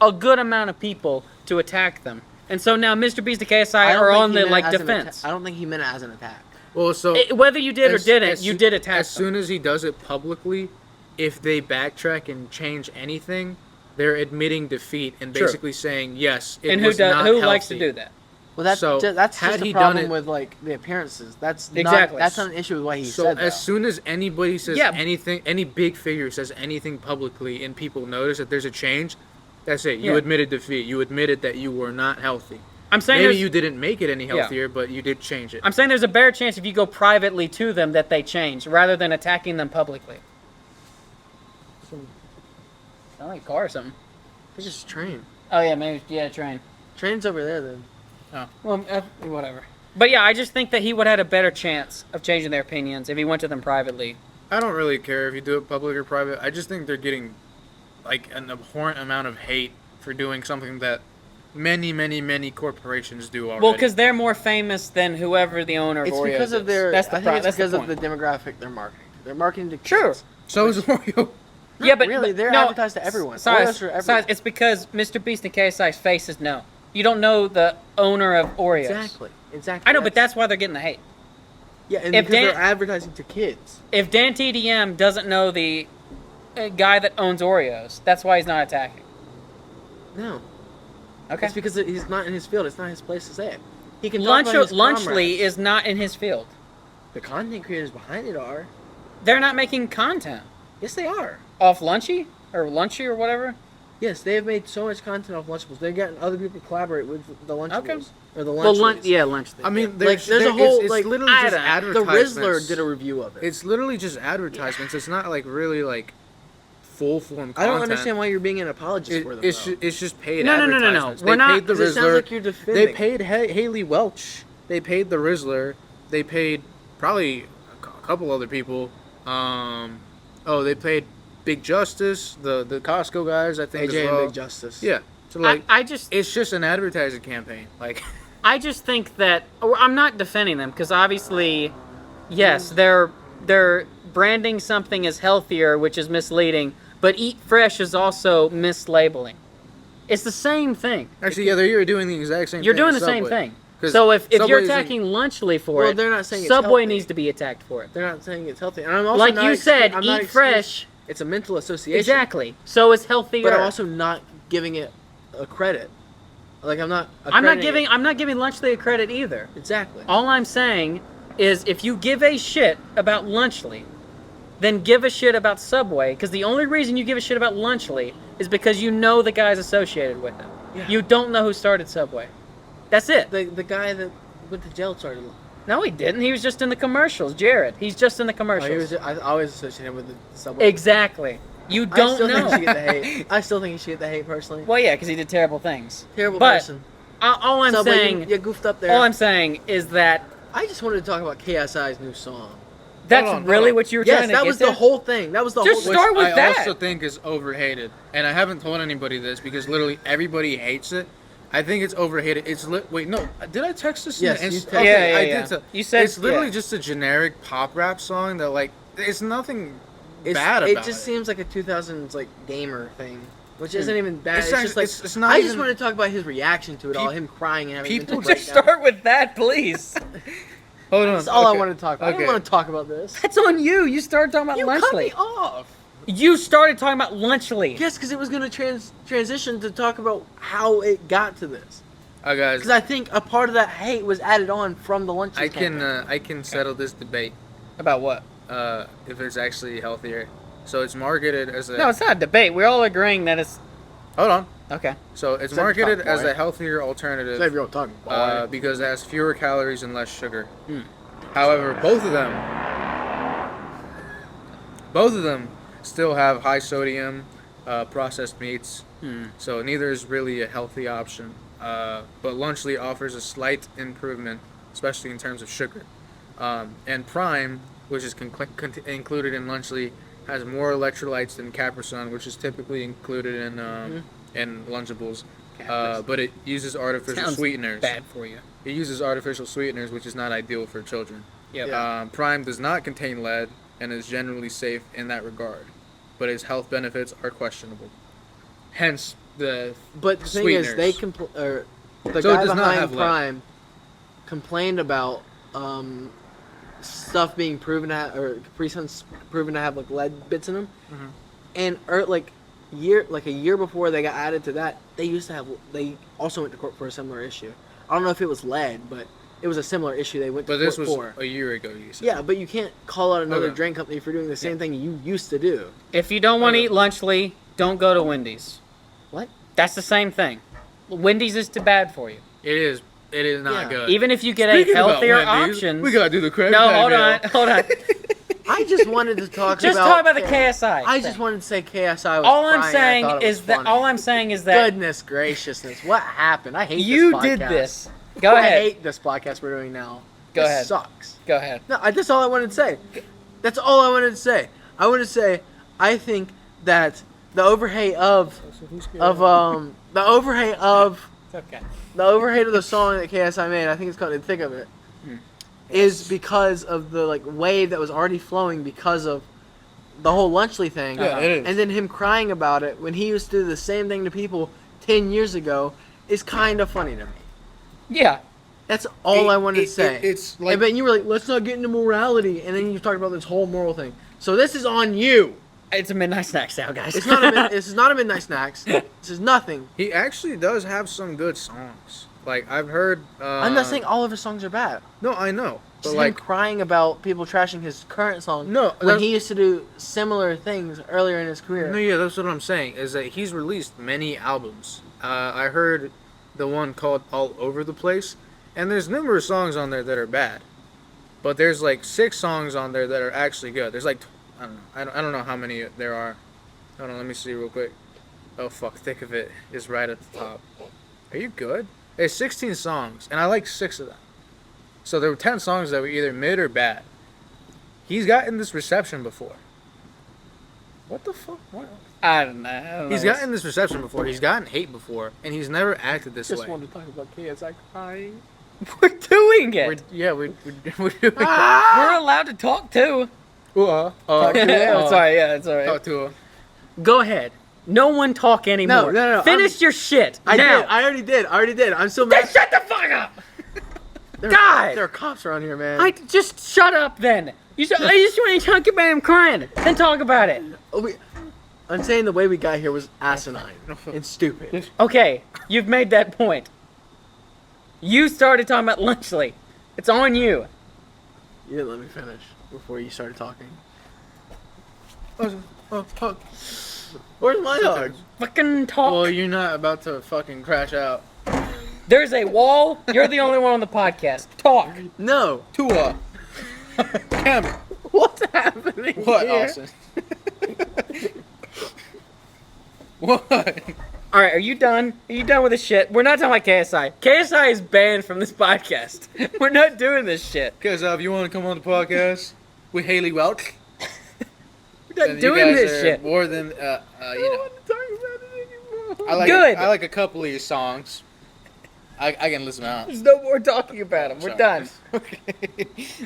a good amount of people to attack them. And so now Mr. Beast and KSI I don't are think on he the meant like it as an defense. I don't think he meant it as an attack. Well, so Whether you did or didn't, you did attack As them. soon as he does it publicly, if they backtrack and change anything, they're admitting defeat and True. basically saying yes. It And who was not likes to healthy. do that? Well, that's So, that's had just he a done problem it- with like the appearances. That's Exactly. Not, that's not an issue with what he So said. as though. soon as anybody says Yeah. anything, any big figure says anything publicly, and people notice that there's a change, that's it. You Yeah. admitted defeat. You admitted that you were not healthy. I'm saying Maybe there's- you didn't make it any Yeah. healthier, but you did change it. I'm saying there's a better chance if you go privately to them that they change rather than attacking them publicly. Sound like a car or something. it's just train. Oh yeah, maybe train. Train's over there then. Well, whatever. But yeah, I just think that he would have had a better chance of changing their opinions if he went to them privately. I don't really care if you do it public or private. I just think they're getting like an abhorrent amount of hate for doing something that many corporations do already. Well, because they're more famous than whoever the owner of It's Oreos because of is. their. That's the I think it's that's because the of the point. demographic they're marketing. They're marketing to kids. Sure. So is Oreo. Yeah, but really, they're no, advertised to everyone. Size, Oreos are everyone. size, it's because Mr. Beast and KSI's face is known. You don't know the owner of Oreos. Exactly. I know, but that's why they're getting the hate. Yeah, and if because Dan- they're advertising to kids. If Dan TDM doesn't know the guy that owns Oreos, that's why he's not attacking. No. Okay. It's because he's not in his field. It's not his place to say it. He can talk about his Lunchly comrades. is not in his field. The content creators behind it are. They're not making content Yes, they are. off Lunchy or whatever. Yes, they have made so much content off Lunchables. They've gotten other people to collaborate with the Lunchables. Okay. Or the Lunchables. Well, lunch. I mean, there's a it's- whole, It's like, literally I just don't- the advertisements. Rizzler did a review of it. It's literally just advertisements. It's not like really like full form. I don't understand why you're being an apologist for them. It's just paid. No. advertisements. We're They not- paid the 'Cause it sounds Rizzler. like you're defending. They paid Haley Welch. They paid the Rizzler. They paid probably a couple other people. They paid Big Justice, the Costco guys, I think, AJ as well. and Big Justice. Yeah. So like, I just it's just an advertising campaign. Like, I just think that I'm not defending them because obviously, yes, they're branding something as healthier, which is misleading. But Eat Fresh is also mislabeling. It's the same thing. actually, yeah, you're doing the exact same. You're thing doing as the same Subway. thing. 'Cause So if you're Subway isn't- attacking Lunchly for Well, it, they're not saying it's Subway healthy. needs to be attacked for it. They're not saying it's healthy. And I'm also Like not you said, I'm not Eat Fresh. It's a mental association. Exactly. So it's healthier. But I'm also not giving it a credit. Like I'm not. I'm not accrediting giving Lunchly a credit either. it. Exactly. All I'm saying is if you give a shit about Lunchly, then give a shit about Subway, because the only reason you give a shit about Lunchly is because you know the guys associated with them. Yeah. You don't know who started Subway. That's it. The guy that went to jail started. No, he didn't. He was just in the commercials. Jared. He's just in the commercials. I always associate him with the Subway. Exactly. You I don't still know. think he should get the hate. I still think he should get the hate personally. Well, yeah, because he did terrible things. Terrible but person. All I'm Subway, saying, you goofed up there. all I'm saying is that I just wanted to talk about KSI's new song. that's Hold on, really hold on. what you were Yes, trying to that get was to. the whole thing. That was the Just whole. start with I that. also think is overhated, and I haven't told anybody this because literally everybody hates it. I think it's overhated. Wait, no, did I text this? Yes, in the you Insta- texted okay, Yeah, I yeah. did. You said- it's literally yeah. just a generic pop rap song that like it's nothing It's, bad about it just seems like a 2000s like gamer thing, which isn't even bad. It's It's, not- just like it's not I just even- want to talk about his reaction to it all, him crying and having people mental Just breakdown. start with that, please. Hold on. That's all I okay. wanted to talk about. I Okay. didn't want to talk about this. That's on you. You started talking about You cut me Lunchly. off. You started talking about Lunchly. Yes, because it was going to transition to talk about how it got to this. Guys, Because I think a part of that hate was added on from the lunch. I can settle this debate About what? if it's actually healthier. So it's marketed as a No, it's not a debate. We're all agreeing that it's hold on. okay. So it's Save your marketed talk, as boy. a healthier alternative. Save your talking, boy. Because it has fewer calories and less sugar. However, both of them still have high sodium, processed meats. So neither is really a healthy option. But Lunchly offers a slight improvement, especially in terms of sugar. And Prime, which is included in Lunchly, has more electrolytes than Capri Sun, which is typically included in Lunchables. But it uses artificial Sounds sweeteners. bad for you. It uses artificial sweeteners, which is not ideal for children. Yep. Yeah. Prime does not contain lead and is generally safe in that regard, but its health benefits are questionable. Hence the But the thing sweeteners. is, the So guy it does not behind have lead. Prime complained about stuff being proven to have, or Capri Sun's proven to have like lead bits in them, and a year before they got added to that, they also went to court for a similar issue. I don't know if it was lead, but it was a similar issue they went to But court this was for. a year ago, you said. Yeah, but you can't call out another Okay. drink company for doing the same thing you used to do. If you don't want to Okay. eat Lunchly, don't go to Wendy's. What? That's the same thing. Wendy's is too bad for you. It is. It is not Yeah. good. Even if you get Speaking a about healthier Wendy's, option. we gotta do the credit. No, hold on. I just wanted to talk Just about. talk about the KSI. I thing. just wanted to say KSI was All I'm crying, I saying thought it was is that funny. all I'm saying is that Goodness graciousness, what happened? I hate you this did podcast. this. Go I ahead. hate this podcast we're doing now. Go This ahead. sucks. Go ahead. No, that's all I wanted to say. That's all I wanted to say. I wanted to say I think that the overhate of It's okay. The overhate of the song that KSI made, I think it's called "In Thick of It," is because of the like wave that was already flowing because of the whole Lunchley thing. Yeah, it is. And then him crying about it when he used to do the same thing to people 10 years ago is kind of funny to me. Yeah. That's all I wanted to say. It's like, But you were like, let's not get into morality, and then you talked about this whole moral thing. So this is on you. It's a midnight snack sale, guys. It's not this is not a Midnight Snacks. This is nothing. he actually does have some good songs. Like I've heard. I'm not saying all of his songs are bad. No, I know. But Just him like, crying about people trashing his current song. No, when that's- he used to do similar things earlier in his career. no, yeah, that's what I'm saying. Is that he's released many albums. I heard the one called "All Over the Place," and there's numerous songs on there that are bad, but there's like 6 songs on there that are actually good. There's like I don't know. I don't know how many there are. Hold on, let me see real quick. Oh fuck, Thick of It is right at the top. Are you good? There's 16 songs, and I like 6 of them. So there were 10 songs that were either mid or bad. He's gotten this reception before. What the fuck? What? I don't know. He's gotten this reception before. He's gotten hate before, and he's never acted this Just way. wanted to talk about KSI crying. We're doing it. We're doing We're allowed to talk too. Talk to It's alright, yeah, it's alright. Talk to him. Go ahead. No one talk anymore. No, Finish your shit. I now. did. I already did. I'm so Then mad. shut the fuck up. There God. are cops around here, man. I just shut up then. I just want to talk about him crying. Then talk about it. I'm saying the way we got here was asinine and stupid. Okay, you've made that point. You started talking about Lunchley. It's on you. You didn't let me finish before you started talking. Where's my hug? Fucking talk. Well, you're not about to fucking crash out. There's a wall. You're the only one on the podcast. Talk. No. Tua. Cameron. What's happening What, here? Austin? What? All right, are you done? Are you done with this shit? We're not talking about KSI. KSI is banned from this podcast. We're not doing this shit. Because if you want to come on the podcast with Haley Welch, We're then not you doing guys this are shit. more than you know. want to talk about it anymore. I like Good. I like a couple of your songs. I can listen out. There's no more talking about him. We're Sorry. done. Okay.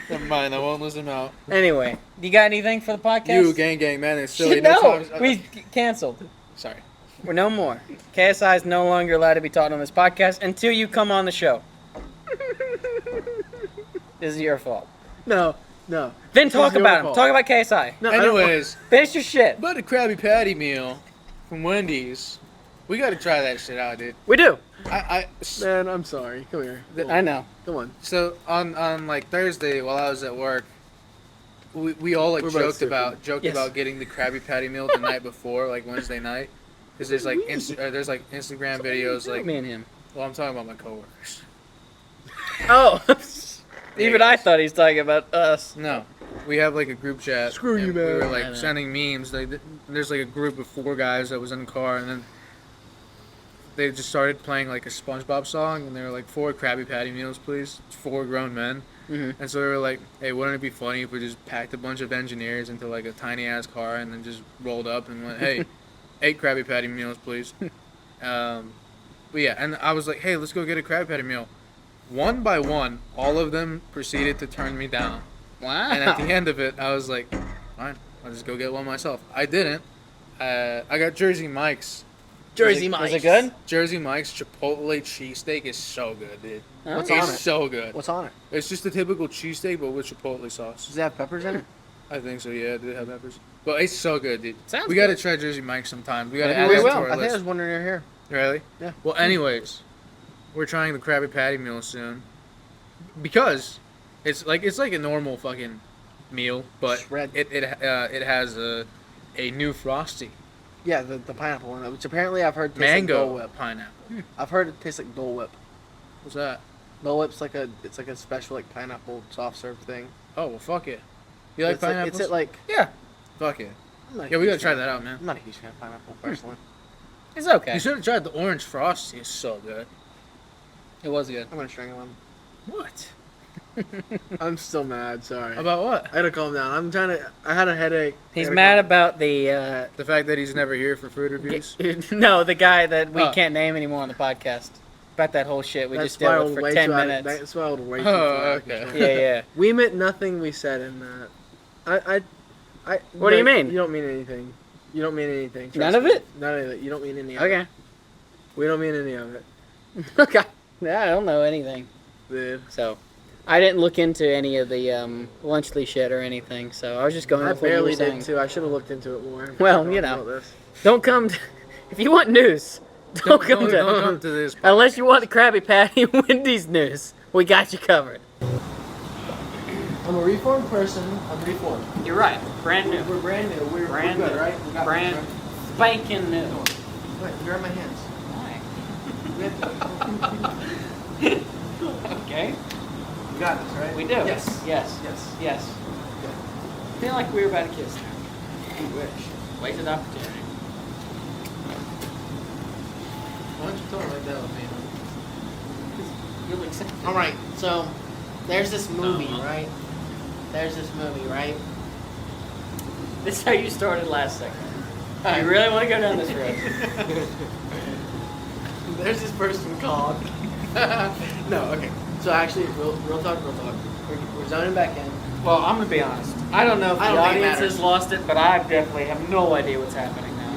Never mind. I won't listen out. Anyway, you got anything for the podcast? You gang man. It's silly. No, times- we canceled. Sorry. We're no more. KSI is no longer allowed to be talked on this podcast until you come on the show. This is your fault. No. Then talk your about him. fault. Talk about KSI. No. I don't want- Anyways, Finish your shit. but a Krabby Patty meal from Wendy's. We got to try that shit out, dude. We do. Man, I'm sorry. Come here. I know. Come on. So on like Thursday while I was at work, we all like We're both joked Yes. about getting the Krabby Patty meal the night before, like Wednesday night, because there's like there's like Instagram videos like. Me and him. Well, I'm talking about my coworkers. Oh. Even I thought he was talking about us. No, we have like a group chat. Screw you, and We man. were I like know. sending memes. Like there's like a group of 4 guys that was in the car, and then they just started playing like a SpongeBob song, and they were like 4 Krabby Patty meals, please. It's 4 grown men. Mhm. And so they were like, hey, wouldn't it be funny if we just packed a bunch of engineers into like a tiny ass car and then just rolled up and went, hey, 8 Krabby Patty meals, please. But yeah, and I was like, hey, let's go get a Krabby Patty meal. One by one, all of them proceeded to turn me down. Wow. And at the end of it, I was like, fine, I'll just go get one myself. I didn't. I got Jersey Mike's. Jersey Was Mike's. it good? Jersey Mike's Chipotle cheesesteak is so good, dude. What's on It's it? so good. What's on it? It's just a typical cheesesteak, but with Chipotle sauce. Does it have peppers in it? I think so, yeah. Did it have peppers? But it's so good, dude. Sounds We gotta good. try Jersey Mike's sometime. We gotta Maybe add we that will. to I our think I list. was wondering you're here. Really? Yeah. Well, anyways, we're trying the Krabby Patty meal soon because it's like a normal fucking meal, but Shred. it has a new frosty, Yeah, the pineapple one, which apparently I've heard tastes like Dole mango Whip. pineapple. I've heard it tastes like Dole Whip. What's that? Dole Whip's like a special like pineapple soft serve thing. Oh well, fuck it. You like it's like, pineapples? it's like Yeah. Fuck it. I'm not a Yeah, we huge gotta try fan. that out, man. I'm not a huge fan of pineapple personally. It's okay. You should have tried the orange frosty. It's so good. It was good. I'm gonna strangle him. What? I'm still mad. Sorry. About what? I had to calm down. I had a headache. He's I had to mad calm- about the The fact that he's never here for food reviews. no, the guy that we Oh. can't name anymore on the podcast. about that whole shit we just why dealt I with was for way 10 too minutes. That's why I was way too Oh, far. okay. Yeah. We meant nothing we said in that. I. What do you mean? You don't mean anything. You don't mean anything. Trust None of me. it? None of it. You don't mean any of it. Okay. We don't mean any of it. Okay. Yeah, I don't know anything. Dude. So, I didn't look into any of the Lunchly shit or anything, so I was just going I with what you were barely saying. did too. I should have looked into it more. Well, you know. Don't come if you want news, don't come to this. unless you want the Krabby Patty Wendy's news. We got you covered. I'm a reformed person. I'm reformed. You're right. Brand new. We're brand new. We're Brand good, new. right? We got Brand this, spanking new. right? Wait, grab my hands. Okay. We got this, right? We do. Yes. Yes. Yes. Yes. Okay. I feel like we were about to kiss now. You wish. Wasted opportunity. Why don't you tell me like that with me? You'll accept it. All right, so there's this movie, right? There's this movie, right? This is how you started last segment. You really want to go down this road? There's this person called. No, okay. So actually, real talk. We're zoning back in. Well, I'm gonna be honest. I don't know if I the don't think it audience matters. has lost it, but I definitely have no idea what's happening now.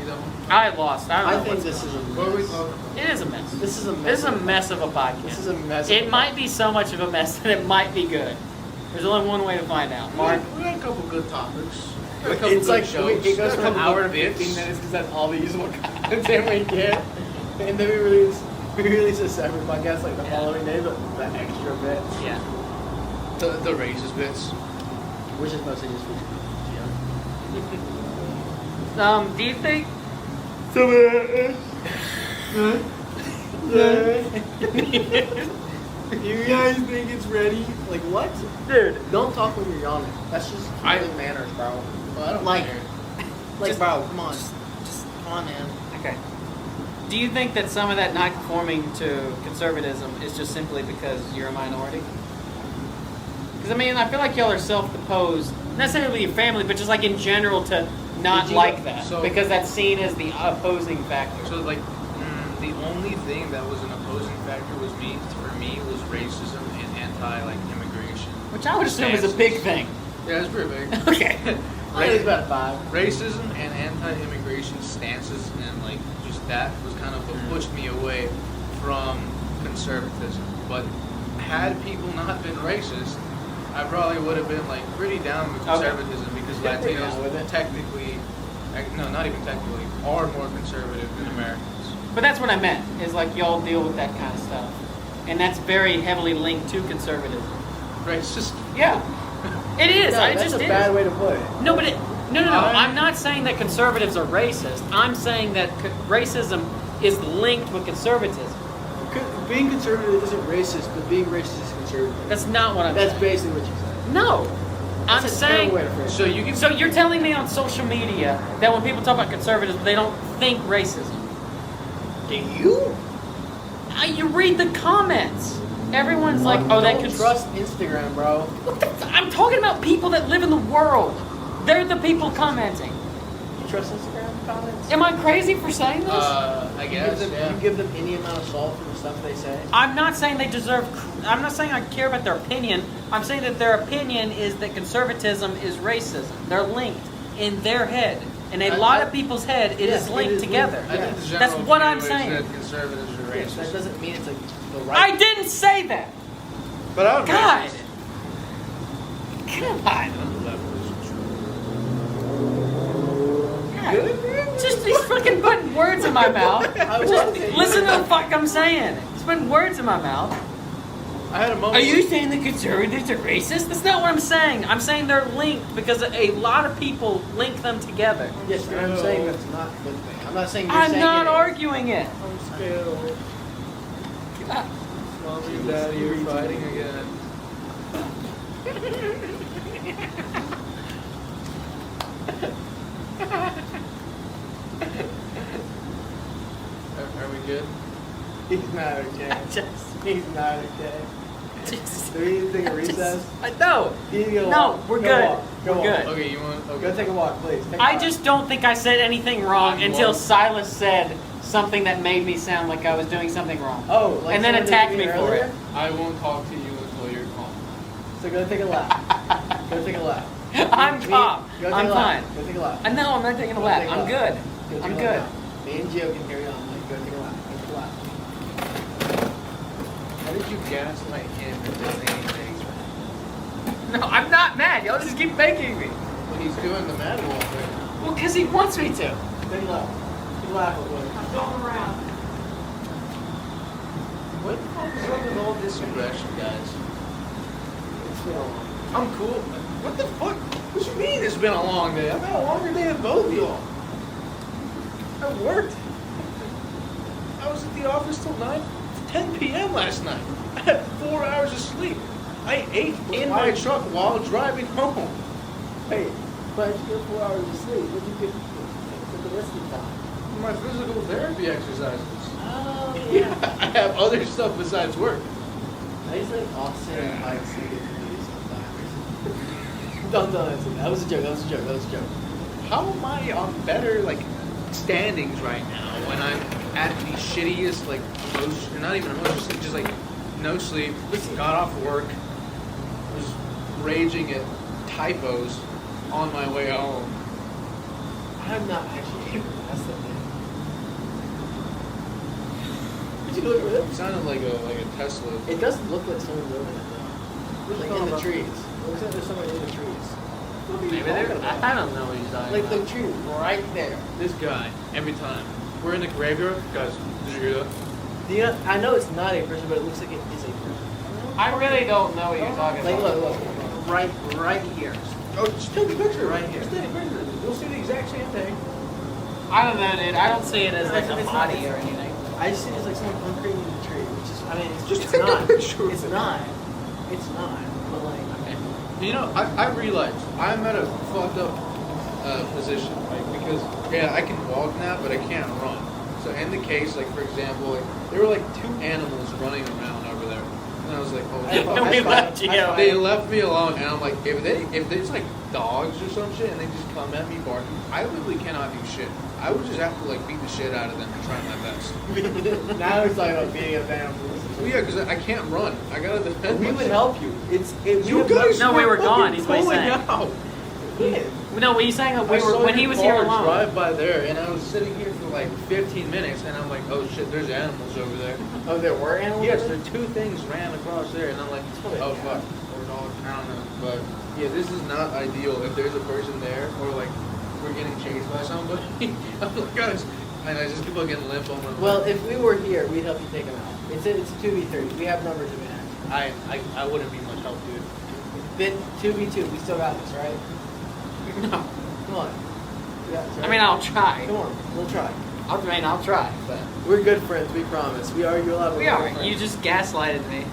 You know, I lost. I don't know I think what's this is going a What are we mess. talking about? It is a mess. This is a mess. This is a mess of a podcast. This is a mess. It might be so much of a mess that it might be good. There's only one way to find out. Mark, We had a couple good topics. We had a couple It's good like shows. it goes We from had an a hour to couple 15 bits. minutes because that's all the usable content we get. And then we release a separate podcast like the following day, but the extra bits, yeah. The racist bits. which is mostly just for Do you think? You guys think it's ready? Like what? Dude. Don't talk when you're yawning. That's just good manners, bro. Well, I don't Like- care. Like, bro, come on. Just come on, man. Okay. Do you think that some of that not conforming to conservatism is just simply because you're a minority? Because, I mean, I feel like y'all are self-opposed, not necessarily your family, but just like in general to not Did you- like that. so- because that's seen as the opposing factor. So like, the only thing that was an opposing factor was for me was racism and immigration. Which I would assume is a big thing. Yeah, it's pretty big. Okay. I think it's about 5. Racism and anti-immigration stances and like just that was kind of what pushed me away from conservatism. But had people not been racist, I probably would have been like pretty down with conservatism because Yeah, pretty down with Latinos it. technically, no, not even technically, are more conservative than Americans. But that's what I meant, is like y'all deal with that kind of stuff. And that's very heavily linked to conservatism. Racist. Yeah. It is. No, I that's just a is. bad way to put it. No, but no. I- I'm not saying that conservatives are racist. I'm saying that racism is linked with conservatism. Being conservative isn't racist, but being racist is conservative. That's not what I'm That's saying. basically what you said. No. I'm That's a saying. terrible way to phrase it. So you can. So you're telling me on social media that when people talk about conservatives, they don't think racism. Do you? You read the comments. Everyone's like, "Oh, that Don't trust Instagram, bro. What the I'm talking about people that live in the world. They're the people commenting. You trust Instagram comments? Am I crazy for saying this? I You guess. give them, Yeah. you give them any amount of salt for the stuff they say. I'm not saying they deserve. I'm not saying I care about their opinion. I'm saying that their opinion is that conservatism is racism. They're linked in their head. In a lot of people's head, it Yes, is it linked is together. linked. I think the That's general what I'm view is saying. that conservatives are Yes, that racist. doesn't mean it's like the right. I didn't say that. But I'm God. racist. Come on. God. Just he's fucking putting words in my mouth. Just listen to the fuck I'm saying. He's putting words in my mouth. I had a moment. Are you saying the conservatives are racist? That's not what I'm saying. I'm saying they're linked because a lot of people link them together. Yes, and I'm saying that's not a good thing. I'm not saying you're I'm saying not it is. arguing it. I'm scared. Mommy and Daddy are fighting again. Are we good? He's not okay. He's not okay. Just- Do we need to take a recess? No. You need to go No, walk. we're Go good. walk. Go We're walk. good. Okay, you want? Okay. Go take a walk, please. Take a I walk. just don't think I said anything wrong until Silas said something that made me sound like I was doing something wrong. Oh, like And then someone attacked did to me for earlier? it. I won't talk to you until you're calm. So go take a lap. Go take a lap. I'm calm. Go take I'm a lap. fine. Go take a lap. No, I'm not taking a Go lap. take a I'm lap. good. Go take I'm a lap good. now. Me and Gio can carry on. Like, go take a lap. Go take a lap. How did you gaslight him into saying things? No, I'm not mad. Y'all just keep making me. When he's doing the mad wall thing. Well, because he wants me to. Take a lap. Take a lap. I'm going around. What the fuck is up with all this aggression, guys? It's been a long. I'm cool. What the fuck? What you mean it's been a long day? I've had a longer day than both of y'all. I worked. I was at the office till 10 p.m. last night. I had 4 hours of sleep. I ate in my truck while driving home. Hey, but you get 4 hours of sleep. What do you get for the rest of the time? My physical therapy exercises. Oh, Yeah, I have other stuff besides work. I used to like offset and hikes and get to do sometimes. Don't answer that. That was a joke. That was a joke. That was a joke. How am I on better like standings right now when I'm at the shittiest like emotion, or not even emotional sleep, just like no sleep. Got off work, was raging at typos on my way home. I'm not actually able. That's the thing. Did you look at It it? sounded like a Tesla. It doesn't look like someone living in it though. Like in the trees. It looks like there's someone in the trees. Maybe they're. I don't know what he's talking Like the about. tree right there. This guy, every time we're in the graveyard, guys, did you hear that? I know it's not a person, but it looks like it is a person. I really don't know what you're talking Like about. look, right here. Oh, just take a picture Right here. Just take a picture. You'll see the exact same thing. I don't know, dude. I don't see it as like a It's not- body or anything. I just see it as like someone concreting in the tree, which is, I mean, it's Just it's take a not. picture of It's it. not. It's not. But like, You know, I realized I'm at a fucked up position, right? Because yeah, I can walk now, but I can't run. So in the case, like for example, like there were like 2 animals running around over there, and I was like, oh, I- fuck. We left you. They left me alone, and I'm like, if there's like dogs or some shit, and they just come at me barking, I literally cannot do shit. I would just have to like beat the shit out of them and try my best. now we're talking about beating up animals. Well, yeah, because I can't run. I gotta defend We would myself. help you. You guys No, we were fucking gone, he's what he's pulling saying. out. No, what you saying? I We were saw when he your was here car alone. drive by there, and I was sitting here for like 15 minutes, and I'm like, oh shit, there's animals over there. Oh, there were animals? Yes, there? the 2 things ran across there, and I'm like, probably oh a fuck, or dog, I don't know. But yeah, this is not ideal if there's a person there, or like we're getting chased by somebody. I'm like, guys, and I just keep on getting limp on my Well, if we were here, we'd help you take them out. It's a 2v3. We have numbers of it. I wouldn't be much help, dude. Bit 2v2. We still got this, right? No. Come on. We got this, right? I mean, I'll try. Come on. We'll try. I'll try. But We're good friends. We promise. We are. You're allowed to. we be are. good friends. You just gaslighted me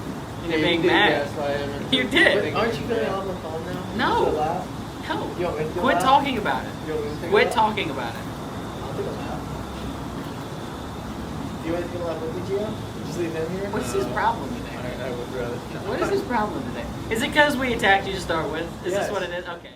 into Yeah, being you did mad. gaslight him and- You did. But aren't you feeling on the phone now? No. You still laugh? No. You want me to Quit laugh? talking about it. You want me to take a Quit laugh? talking about it. I'll take a laugh. Do you want to take a laugh with me, Gio? Just leave him here? What's his problem today? I would rather. What is his problem today? Is it because we attacked you to start with? Is Yes. this what it is? Okay.